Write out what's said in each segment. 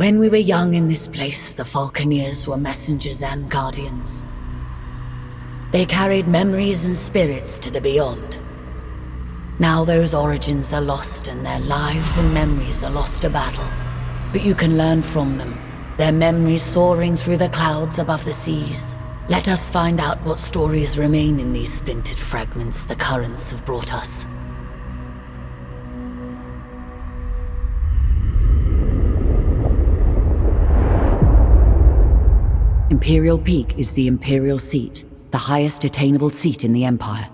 When we were young in this place, the Falconeers were messengers and guardians. They carried memories and spirits to the beyond. Now those origins are lost and their lives and memories are lost to battle. But you can learn from them, their memories soaring through the clouds above the seas. Let us find out what stories remain in these splintered fragments the currents have brought us. Imperial Peak is the Imperial seat, the highest attainable seat in the Empire.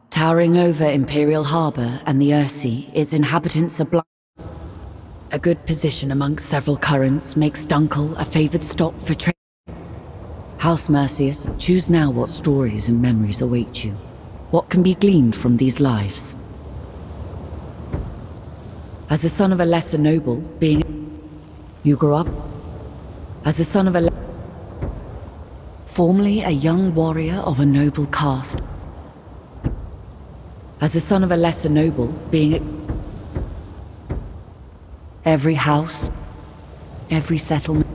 Towering over Imperial Harbor and the Earthsea, its inhabitants are blind. A good position amongst several currents makes Dunkel a favored stop for trade. House Mercius, choose now what stories and memories await you. What can be gleaned from these lives? As the son of a lesser noble, you grew up as the son of a formerly a young warrior of a noble caste. As the son of a lesser noble, every house, every settlement.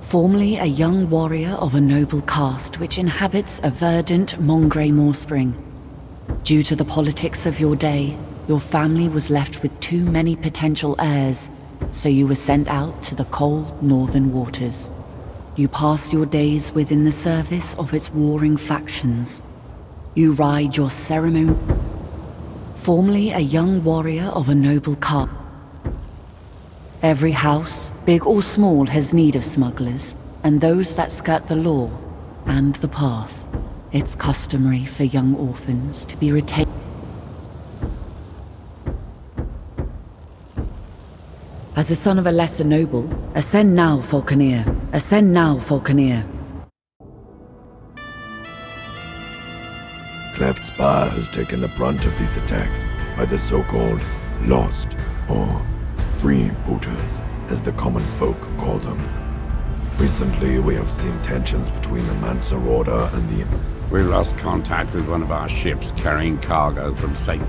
Formerly a young warrior of a noble caste which inhabits a verdant Mongrey Moorspring. Due to the politics of your day, your family was left with too many potential heirs, so you were sent out to the cold northern waters. You pass your days within the service of its warring factions. You ride your ceremony. Formerly a young warrior of a noble caste. Every house, big or small, has need of smugglers, and those that skirt the law and the path. It's customary for young orphans to be retained. As the son of a lesser noble, ascend now, Falconeer. Ascend now, Falconeer. Cleft Spire has taken the brunt of these attacks by the so-called Lost, or Freebooters, as the common folk call them. Recently, we have seen tensions between the Mancer Order and the... We lost contact with one of our ships carrying cargo from Satan.